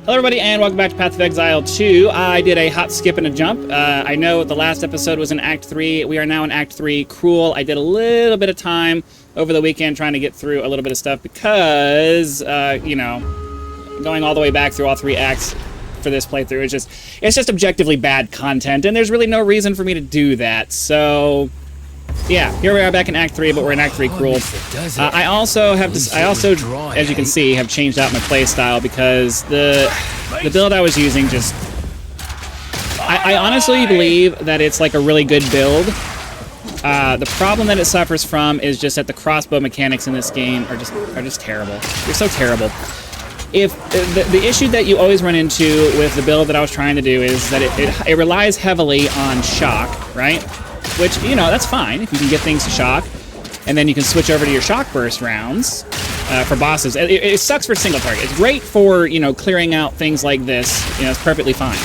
Hello everybody and welcome back to Path of Exile 2. I did a hot skip and a jump. I know the last episode was in Act 3. We are now in Act 3, Cruel. I did a little bit of time over the weekend trying to get through a little bit of stuff because, you know, going all the way back through all 3 acts for this playthrough is it's just objectively bad content, and there's really no reason for me to do that. So, yeah, here we are back in Act 3, but we're in Act 3 Cruel. I also, as you can see, have changed out my playstyle because the build I was using just... I honestly believe that it's like a really good build. The problem that it suffers from is just that the crossbow mechanics in this game are just terrible. They're so terrible. If the issue that you always run into with the build that I was trying to do is that it relies heavily on shock, right? Which, you know, that's fine if you can get things to shock, and then you can switch over to your shock burst rounds for bosses. It sucks for single target. It's great for, you know, clearing out things like this. You know, it's perfectly fine.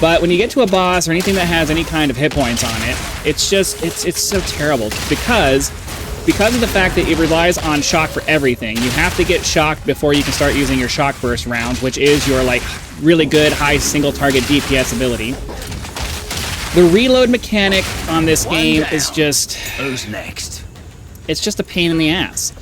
But when you get to a boss or anything that has any kind of hit points on it, it's just, it's so terrible because of the fact that it relies on shock for everything. You have to get shocked before you can start using your shock burst rounds, which is your, like, really good high single target DPS ability. The reload mechanic on this game is just... Who's next? It's just a pain in the ass.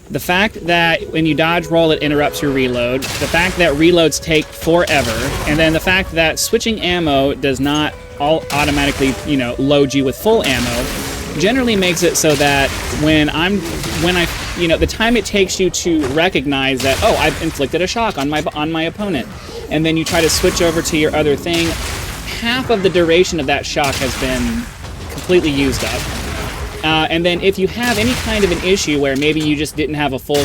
The fact that when you dodge roll, it interrupts your reload. The fact that reloads take forever. And then the fact that switching ammo does not automatically, you know, load you with full ammo generally makes it so that the time it takes you to recognize that, oh, I've inflicted a shock on my opponent, and then you try to switch over to your other thing, half of the duration of that shock has been completely used up. And then if you have any kind of an issue where maybe you just didn't have a full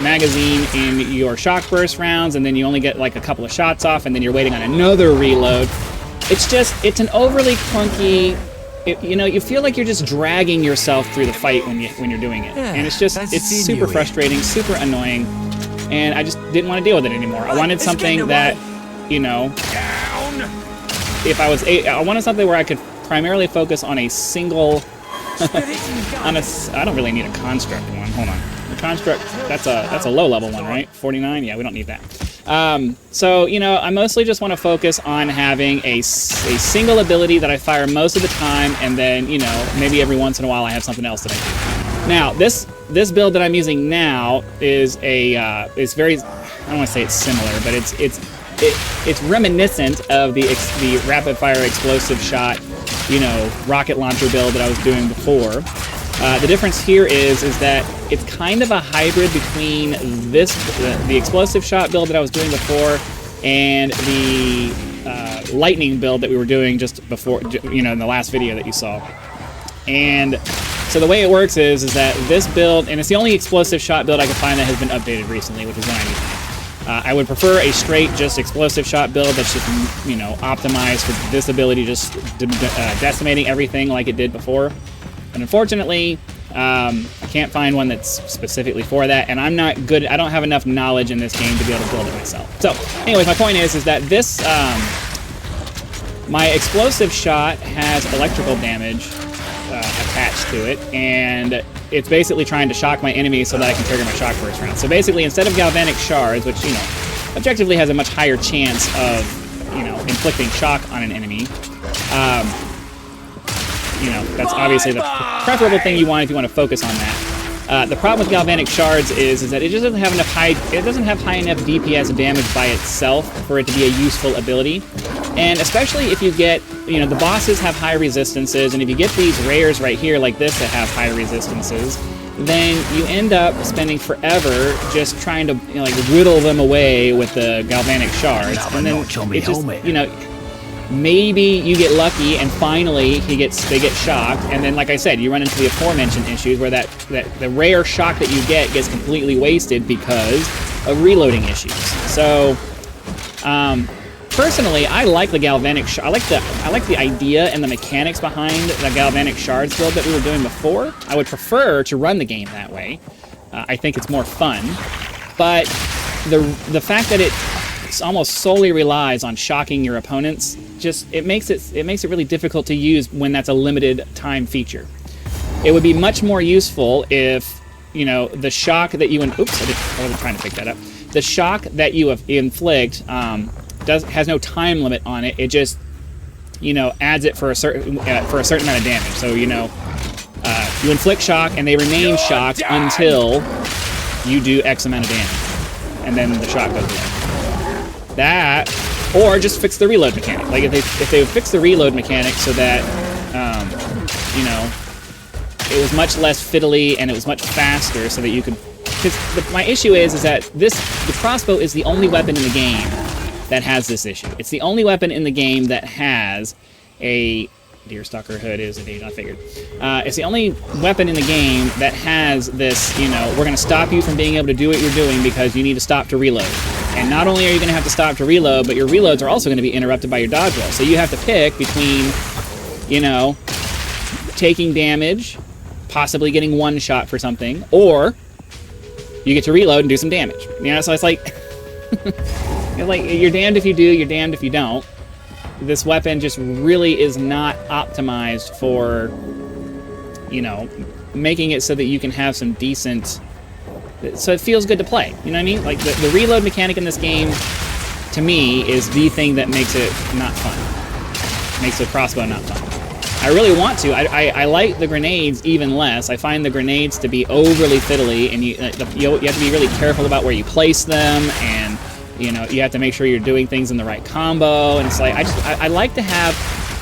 magazine in your shock burst rounds, and then you only get like a couple of shots off, and then you're waiting on another reload, it's an overly clunky. You know, you feel like you're just dragging yourself through the fight when you're doing it, and it's super frustrating, super annoying, and I just didn't want to deal with it anymore. I wanted something that, you know, I wanted something where I could primarily focus on a single, I don't really need a construct one. Hold on, the construct, that's a low level one, right? 49. Yeah, we don't need that. So, you know, I mostly just want to focus on having a single ability that I fire most of the time, and then, you know, maybe every once in a while I have something else that I do. Now, this build that I'm using now is is very, I don't want to say it's similar, but it's reminiscent of the rapid fire explosive shot, you know, rocket launcher build that I was doing before. The difference here is that it's kind of a hybrid between the explosive shot build that I was doing before and the lightning build that we were doing just before, you know, in the last video that you saw. And so the way it works is that this build, and it's the only explosive shot build I can find that has been updated recently, which is what I'm using. I would prefer a straight, just explosive shot build that's just, you know, optimized for this ability, just decimating everything like it did before. But unfortunately, I can't find one that's specifically for that, and I'm not good. I don't have enough knowledge in this game to be able to build it myself. So, anyways, my point is that this, my explosive shot has electrical damage attached to it, and it's basically trying to shock my enemy so that I can trigger my shock burst round. So basically, instead of galvanic shards, which, you know, objectively has a much higher chance of, you know, inflicting shock on an enemy, you know, that's obviously the preferable thing you want if you want to focus on that. The problem with galvanic shards is that it just doesn't have enough high enough DPS damage by itself for it to be a useful ability. And especially if you get, you know, the bosses have high resistances, and if you get these rares right here like this that have high resistances, then you end up spending forever just trying to, you know, like, whittle them away with the galvanic shards. And then it just, you know, maybe you get lucky and finally they get shocked, and then, like I said, you run into the aforementioned issues where the rare shock that you get gets completely wasted because of reloading issues. So, personally, I like the galvanic. I like the idea and the mechanics behind the galvanic shards build that we were doing before. I would prefer to run the game that way. I think it's more fun, but the fact that it almost solely relies on shocking your opponents, it makes it really difficult to use when that's a limited time feature. It would be much more useful if, you know, the shock that you oops, I wasn't trying to pick that up. the shock that you inflict has no time limit on it. It just, you know, adds it for a certain amount of damage. So, you know, you inflict shock, and they remain shocked until you do X amount of damage, and then the shock goes away. That, or just fix the reload mechanic. Like if they would fix the reload mechanic so that, you know, it was much less fiddly and it was much faster, so that you could. Because my issue is that the crossbow is the only weapon in the game that has this issue. It's the only weapon in the game that has a deerstalker hood is a I figured. It's the only weapon in the game that has this, you know, we're going to stop you from being able to do what you're doing because you need to stop to reload. And not only are you going to have to stop to reload, but your reloads are also going to be interrupted by your dodge roll. So you have to pick between, you know, taking damage, possibly getting one shot for something, or you get to reload and do some damage. You know, so it's like, you're damned if you do, you're damned if you don't. This weapon just really is not optimized for, you know, making it so that you can have some decent, so it feels good to play. You know what I mean? Like the reload mechanic in this game, to me, is the thing that makes it not fun. Makes the crossbow not fun. I really want to. I like the grenades even less. I find the grenades to be overly fiddly, and you have to be really careful about where you place them, and you know, you have to make sure you're doing things in the right combo. And it's like I like to have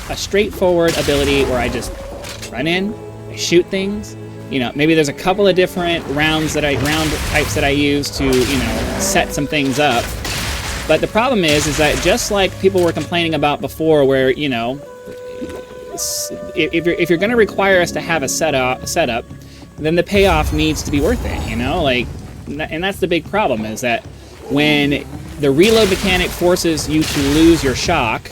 a straightforward ability where I just run in, I shoot things. You know, maybe there's a couple of different round types that I use to, you know, set some things up. But the problem is that just like people were complaining about before, where, you know, if you're going to require us to have a setup, then the payoff needs to be worth it, you know? Like, and that's the big problem, is that when the reload mechanic forces you to lose your shock,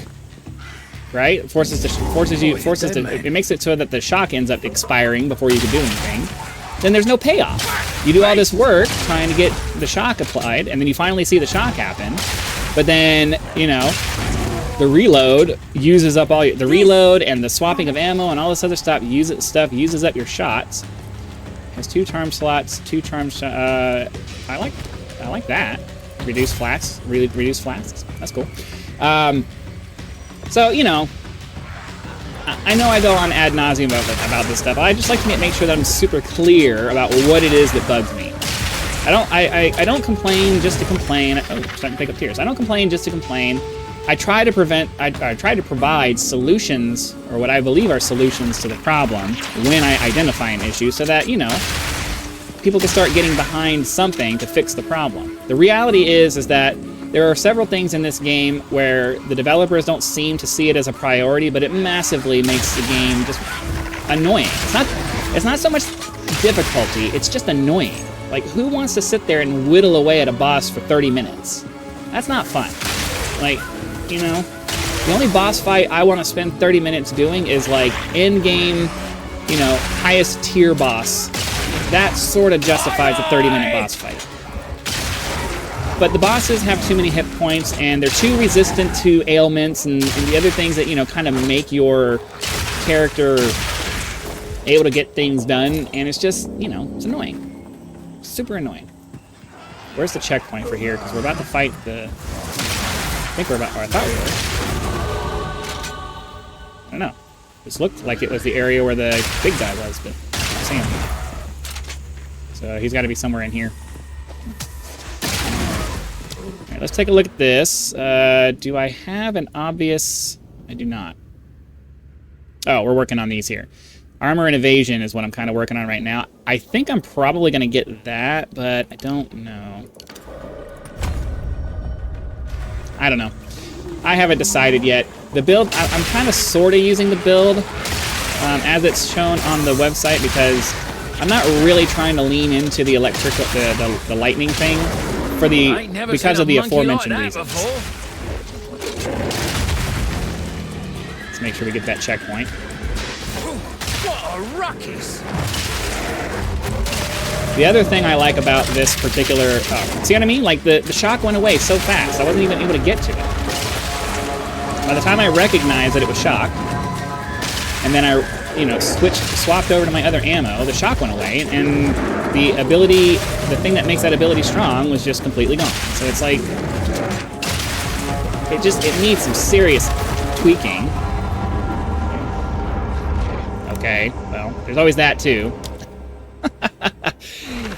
right? It makes it so that the shock ends up expiring before you can do anything. Then there's no payoff. You do all this work trying to get the shock applied, and then you finally see the shock happen. But then, you know, the reload uses up all the reload and the swapping of ammo and all this other stuff uses up your shots. Has 2 charm slots, 2 charm. I like that. Reduce flasks. That's cool. So, you know, I know I go on ad nauseum about this stuff. I just like to make sure that I'm super clear about what it is that bugs me. I don't complain just to complain. Oh, starting to pick up tears. I don't complain just to complain. I try to provide solutions, or what I believe are solutions to the problem, when I identify an issue, so that, you know, people can start getting behind something to fix the problem. The reality is that there are several things in this game where the developers don't seem to see it as a priority, but it massively makes the game just annoying. It's not so much difficulty, it's just annoying. Like, who wants to sit there and whittle away at a boss for 30 minutes? That's not fun. Like, you know, the only boss fight I want to spend 30 minutes doing is like in-game, you know, highest tier boss. That sort of justifies a 30-minute boss fight. But the bosses have too many hit points, and they're too resistant to ailments and the other things that, you know, kind of make your character able to get things done, and it's just, you know, it's annoying. Super annoying. Where's the checkpoint for here? Because we're about to fight the... I think we're about... Or I thought we were. I don't know. This looked like it was the area where the big guy was, but I'm not seeing him. So he's got to be somewhere in here. Alright, let's take a look at this. Do I have an obvious... I do not. Oh, we're working on these here. Armor and evasion is what I'm kind of working on right now. I think I'm probably going to get that, but I don't know. I don't know. I haven't decided yet. The build, I'm kind of sort of using the build as it's shown on the website, because I'm not really trying to lean into the electrical, the lightning thing because of the aforementioned reasons. Let's make sure we get that checkpoint. What a ruckus! The other thing I like about this particular... see what I mean? Like, the shock went away so fast, I wasn't even able to get to it. By the time I recognized that it was shock, and then I you know, swapped over to my other ammo, the shock went away, and the ability, the thing that makes that ability strong was just completely gone. So it's like, it needs some serious tweaking. Okay, well, there's always that too.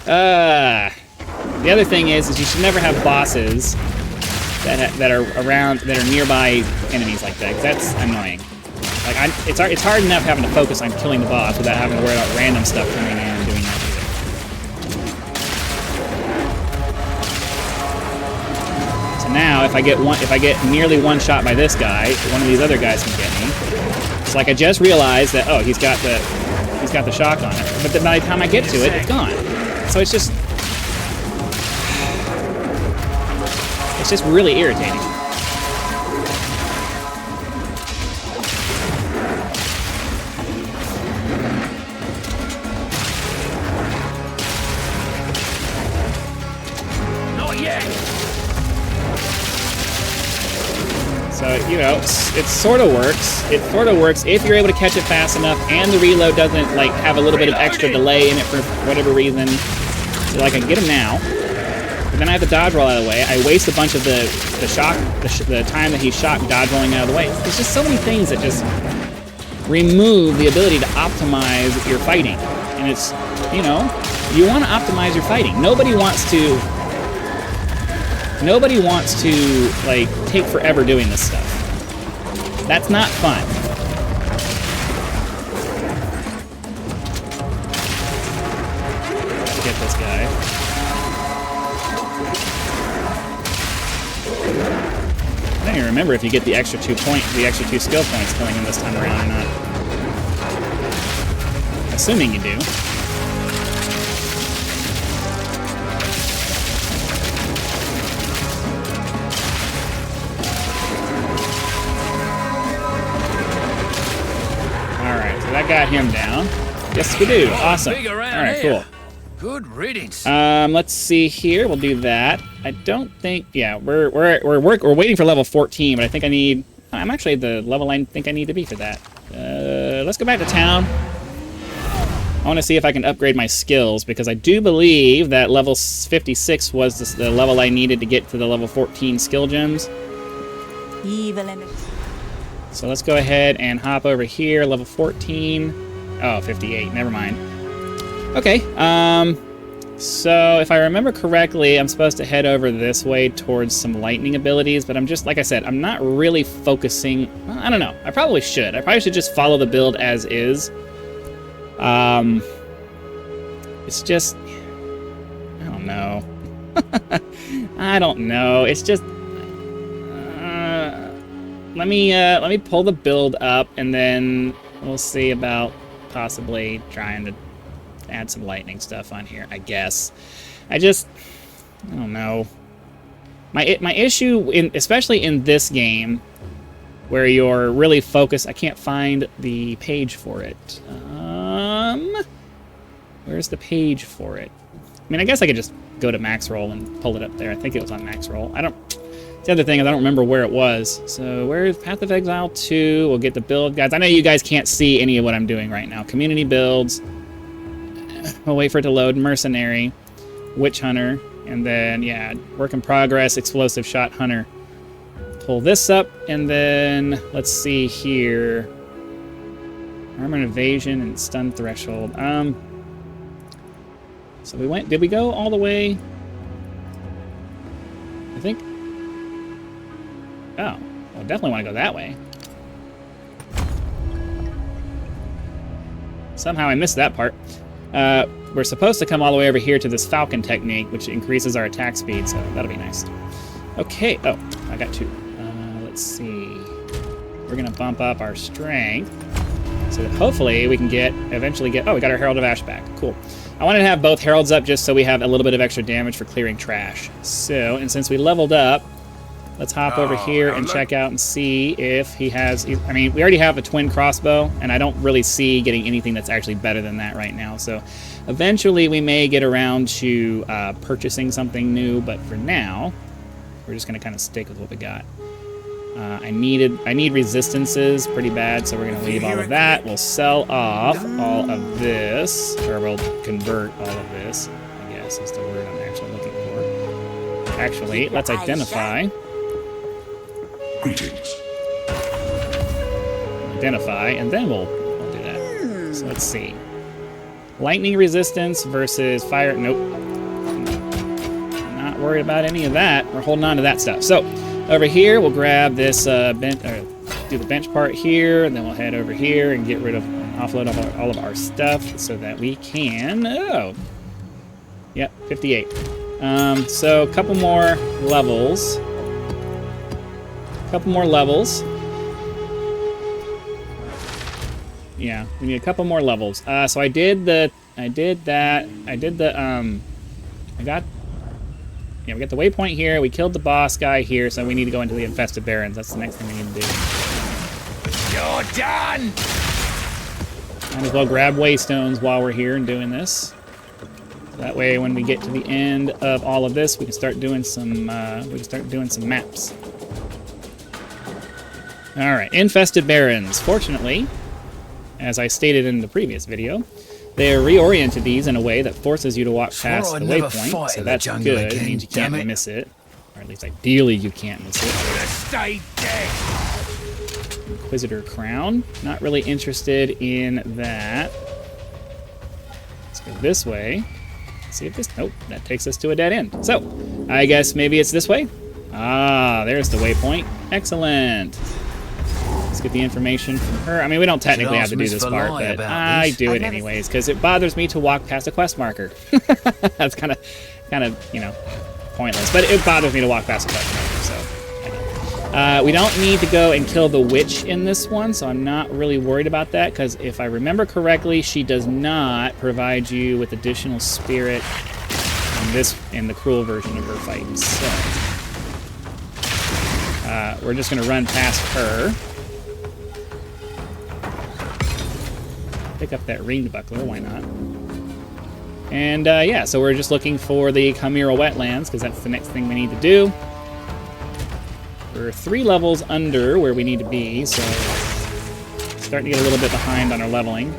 The other thing is you should never have bosses that are around, that are nearby enemies like that, 'cause that's annoying. Like, it's hard enough having to focus on killing the boss without having to worry about random stuff coming in and doing that either. So now, if I get nearly one shot by this guy, one of these other guys can get me. It's like I just realized that, oh, he's got the shock on it, but by the time I get to it, it's gone. So it's just really irritating. Not yet. So, you know, it sort of works. It sort of works if you're able to catch it fast enough and the reload doesn't, like, have a little bit of extra delay in it for whatever reason. So, like, I can get him now. But then I have to dodge roll out of the way. I waste a bunch of the time that he's shot dodge rolling out of the way. There's just so many things that just remove the ability to optimize your fighting. And it's, you know, you want to optimize your fighting. Nobody wants to, like, take forever doing this stuff. That's not fun. Let's get this guy. I don't even remember if you get the extra 2 skill points killing him this time around or not. Assuming you do. Alright, so that got him down. Yes, we do. Awesome. Alright, cool. Good riddance. Let's see here. We'll do that. I don't think. Yeah, we're waiting for level 14, but I think I need. I'm actually at the level I think I need to be for that. Let's go back to town. I want to see if I can upgrade my skills because I do believe that level 56 was the level I needed to get to the level 14 skill gems. So let's go ahead and hop over here. Level 14. Oh, 58. Never mind. Okay, so if I remember correctly, I'm supposed to head over this way towards some lightning abilities, but I'm just, like I said, I'm not really focusing, well, I don't know, I probably should. I probably should just follow the build as is. It's just, I don't know. I don't know, it's just, let me pull the build up, and then we'll see about possibly trying to add some lightning stuff on here, I guess. I don't know. My issue, especially in this game, where you're really focused, I can't find the page for it. Where's the page for it? I mean, I guess I could just go to max roll and pull it up there. I think it was on max roll. The other thing is I don't remember where it was. So where's Path of Exile 2? We'll get the build guides. I know you guys can't see any of what I'm doing right now. Community builds. We'll wait for it to load. Mercenary, Witch Hunter, and then, yeah, Work in Progress, Explosive Shot Hunter. Pull this up, and then, let's see here. Armor and Evasion and Stun Threshold. So did we go all the way? I think. Oh, well, definitely want to go that way. Somehow I missed that part. We're supposed to come all the way over here to this Falcon technique, which increases our attack speed, so that'll be nice. Okay, oh, I got two. Let's see. We're gonna bump up our strength, so that hopefully we can eventually get, oh, we got our Herald of Ash back, cool. I wanted to have both Heralds up just so we have a little bit of extra damage for clearing trash. So, and since we leveled up, let's hop over here and check out and see if he has, I mean, we already have a twin crossbow, and I don't really see getting anything that's actually better than that right now. So eventually we may get around to purchasing something new, but for now, we're just going to kind of stick with what we got. I need resistances pretty bad, so we're going to leave all of that. We'll sell off all of this, or we'll convert all of this, I guess is the word I'm actually looking for. Actually, let's identify. Greetings. Identify, and then we'll do that. So let's see. Lightning resistance versus fire. Nope. Not worried about any of that. We're holding on to that stuff. So over here, we'll grab this bench, or do the bench part here, and then we'll head over here and get rid of, offload all of our stuff so that we can. Oh, yep, 58. So a couple more levels. Yeah, we need a couple more levels. So we got the waypoint here. We killed the boss guy here, so we need to go into the Infested Barrens. That's the next thing we need to do. You're done! Might as well grab waystones while we're here and doing this. So that way, when we get to the end of all of this, we can start doing some maps. All right, Infested Barrens. Fortunately, as I stated in the previous video, they reoriented these in a way that forces you to walk past the waypoint, so that's good. It means you can't miss it. Or at least ideally you can't miss it. Stay dead! Inquisitor Crown. Not really interested in that. Let's go this way. See if this... Nope, that takes us to a dead end. So, I guess maybe it's this way? Ah, there's the waypoint. Excellent. Let's get the information from her. I mean, we don't technically have to do this part, but I do it anyways because it bothers me to walk past a quest marker. That's kind of, you know, pointless. But it bothers me to walk past a quest marker. So we don't need to go and kill the witch in this one, so I'm not really worried about that because if I remember correctly, she does not provide you with additional spirit in the cruel version of her fight. So we're just going to run past her. Pick up that ringed buckler, why not? And yeah, so we're just looking for the Chimeral Wetlands, because that's the next thing we need to do. We're 3 levels under where we need to be, so starting to get a little bit behind on our leveling.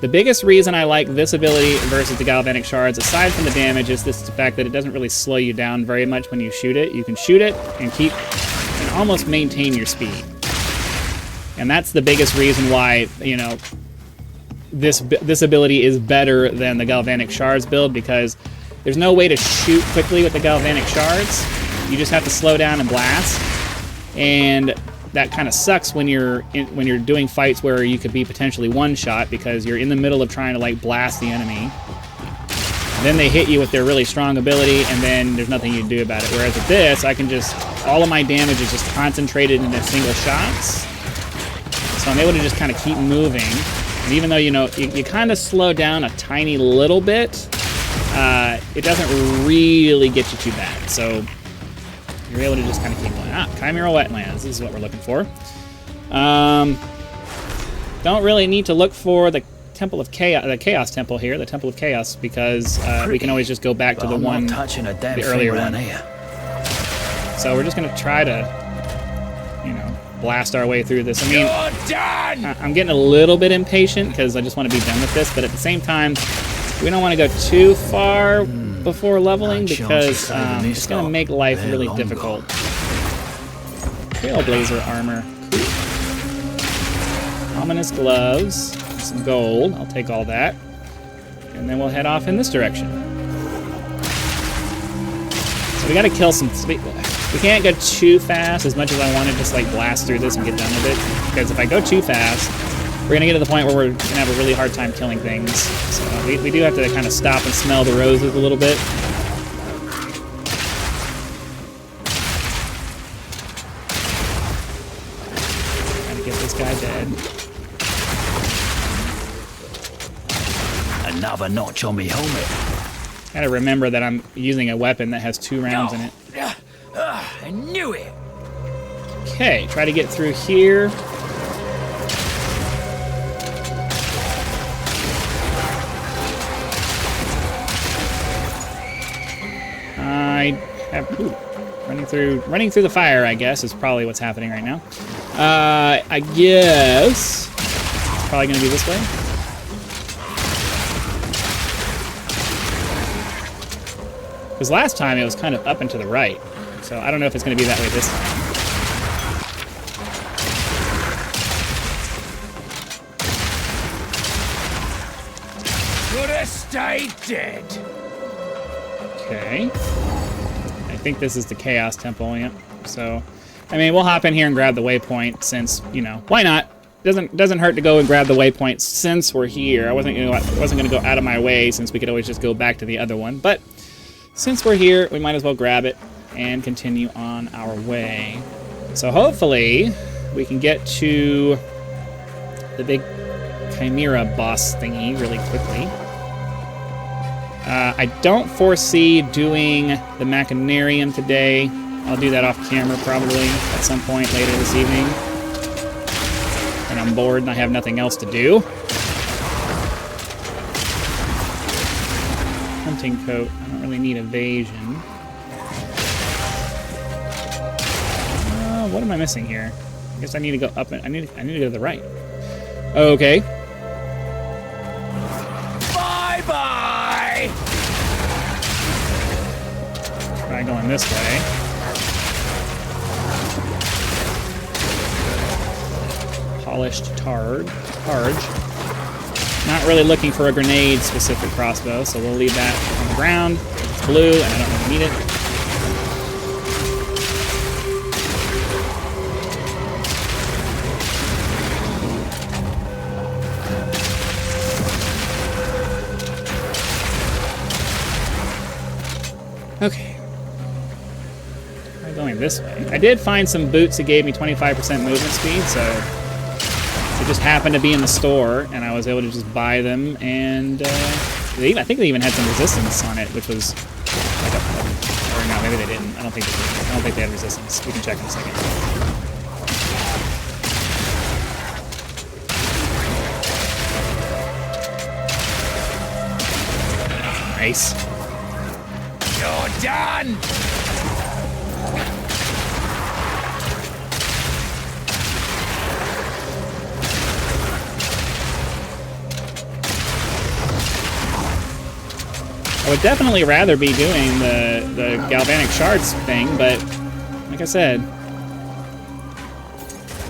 The biggest reason I like this ability versus the Galvanic Shards, aside from the damage, is the fact that it doesn't really slow you down very much when you shoot it. You can shoot it and almost maintain your speed. And that's the biggest reason why, you know, this ability is better than the Galvanic Shards build, because there's no way to shoot quickly with the Galvanic Shards. You just have to slow down and blast. And that kind of sucks when you're doing fights where you could be potentially one-shot because you're in the middle of trying to, like, blast the enemy. And then they hit you with their really strong ability, and then there's nothing you can do about it. Whereas with this, I can just... all of my damage is just concentrated into single shots. So I'm able to just kind of keep moving. And even though, you know, you kind of slow down a tiny little bit, it doesn't really get you too bad. So you're able to just kind of keep going. Chimeral Wetlands. This is what we're looking for. Don't really need to look for the Temple of Chaos, the Chaos Temple here, the Temple of Chaos, because we can always just go back to the one, the earlier one. So we're just going to try to, you know, blast our way through this. I mean, I'm getting a little bit impatient because I just want to be done with this, but at the same time, we don't want to go too far before leveling because it's going to make life really difficult. Trailblazer armor. Cool. Ominous gloves. Some gold. I'll take all that. And then we'll head off in this direction. So we got to kill some... We can't go too fast as much as I want to just like blast through this and get done with it. Because if I go too fast, we're going to get to the point where we're going to have a really hard time killing things. So we do have to kind of stop and smell the roses a little bit. Trying to get this guy dead. Another notch on me helmet. Gotta remember that I'm using a weapon that has 2 rounds in it. I knew it. Okay, try to get through here. I have... Ooh. Running through the fire, I guess, is probably what's happening right now. I guess it's probably going to be this way. Because last time it was kind of up and to the right. So I don't know if it's going to be that way this time. Could have stayed dead. Okay. I think this is the Chaos Temple, yeah. So, I mean, we'll hop in here and grab the waypoint since, you know, why not? Doesn't hurt to go and grab the waypoint since we're here. I wasn't gonna go out of my way since we could always just go back to the other one. But since we're here, we might as well grab it and continue on our way. So hopefully we can get to the big Chimera boss thingy really quickly. I don't foresee doing the Machinarium today. I'll do that off camera probably at some point later this evening. And I'm bored and I have nothing else to do. Hunting coat. I don't really need evasion. What am I missing here? I guess I need to go up and I need to go to the right. Okay. Bye-bye! Try going this way. Polished targe. Not really looking for a grenade-specific crossbow, so we'll leave that on the ground. It's blue, and I don't really need it. Okay. Try going this way. I did find some boots that gave me 25% movement speed, so they just happened to be in the store, and I was able to just buy them, and I think they even had some resistance on it, which was like or no, maybe they didn't. I don't think they had resistance. We can check in a second. Nice. You're done! I would definitely rather be doing the galvanic shards thing, but like I said,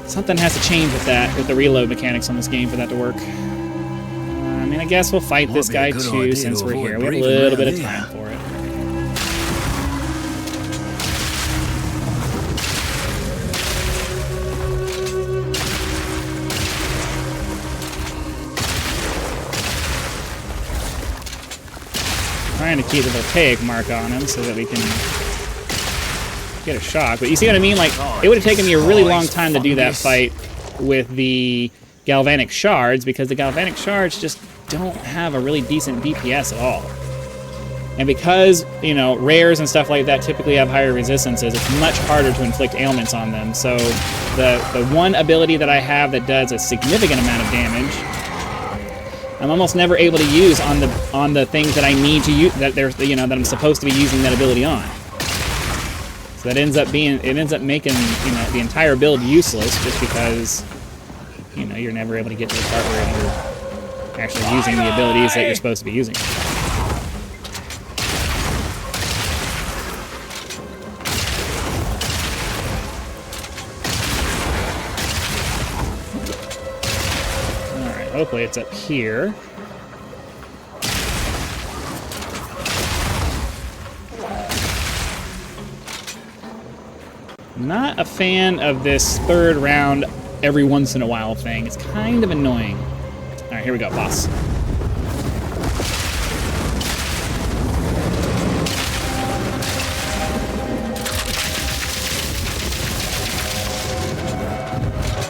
something has to change with that, with the reload mechanics on this game for that to work. I mean, I guess we'll fight this guy too since we're here. We have a little bit of time for it. Trying to keep the voltaic mark on him so that we can get a shock. But you see what I mean? Like, it would have taken me a really long time to do that fight with the galvanic shards, because the galvanic shards just don't have a really decent DPS at all. And because, you know, rares and stuff like that typically have higher resistances, it's much harder to inflict ailments on them. So the one ability that I have that does a significant amount of damage, I'm almost never able to use on the things that I need to use, that I'm supposed to be using that ability on. So that ends up making, you know, the entire build useless, just because, you know, you're never able to get to the part where you're actually using the abilities that you're supposed to be using. Hopefully it's up here. Not a fan of this third round every once in a while thing. It's kind of annoying. All right, here we go, boss.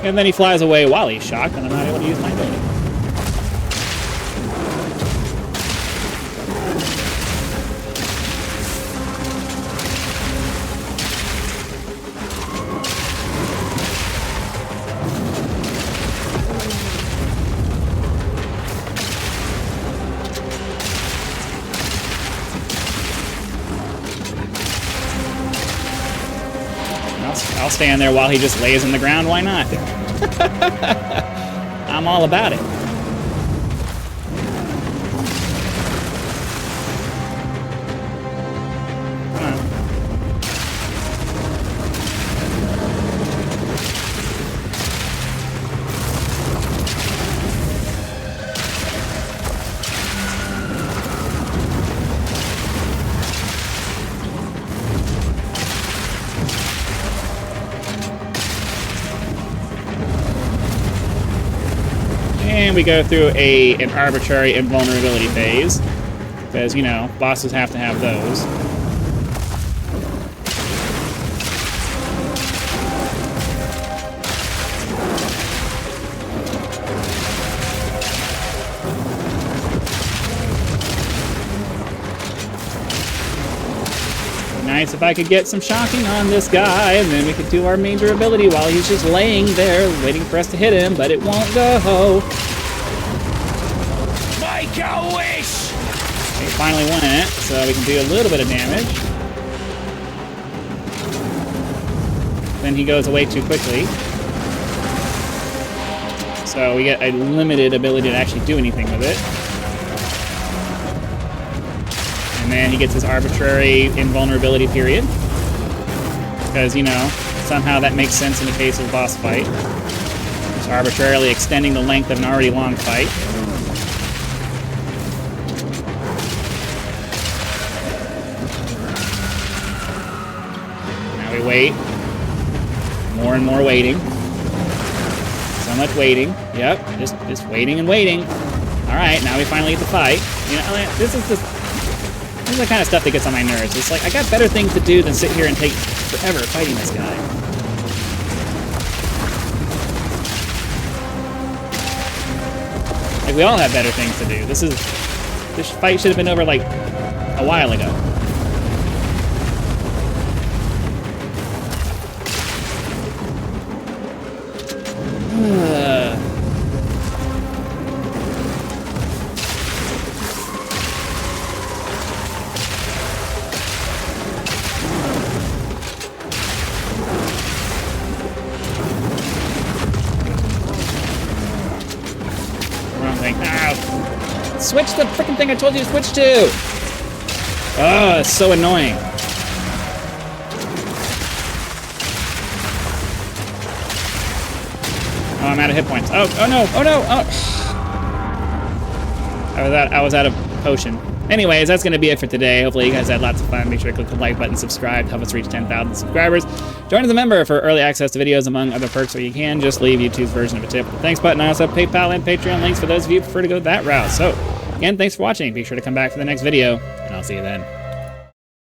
And then he flies away while he's shocked, and I'm not able to use my ability. I'll stand there while he just lays on the ground. Why not? I'm all about it. Come on. And we go through an arbitrary invulnerability phase. Because, you know, bosses have to have those. Nice if I could get some shocking on this guy, and then we could do our major ability while he's just laying there waiting for us to hit him, but it won't go. Make a wish! We finally won it, so we can do a little bit of damage. Then he goes away too quickly. So we get a limited ability to actually do anything with it. And then he gets his arbitrary invulnerability period. Because, you know, somehow that makes sense in the case of a boss fight. Just arbitrarily extending the length of an already long fight. Now we wait. More and more waiting. So much waiting. Yep, just waiting and waiting. Alright, now we finally get the fight. You know, this is the kind of stuff that gets on my nerves. It's like, I got better things to do than sit here and take forever fighting this guy. Like, we all have better things to do. This fight should have been over, like, a while ago. Ow. Switch the freaking thing I told you to switch to! Oh, it's so annoying. Oh, I'm out of hit points. Oh no, oh no, oh! I was out of potion. Anyways, that's going to be it for today. Hopefully you guys had lots of fun. Make sure to click the like button, subscribe to help us reach 10,000 subscribers. Join as a member for early access to videos, among other perks, or you can just leave YouTube's version of a tip. The thanks button. I also have PayPal and Patreon links for those of you who prefer to go that route. So, again, thanks for watching. Be sure to come back for the next video, and I'll see you then.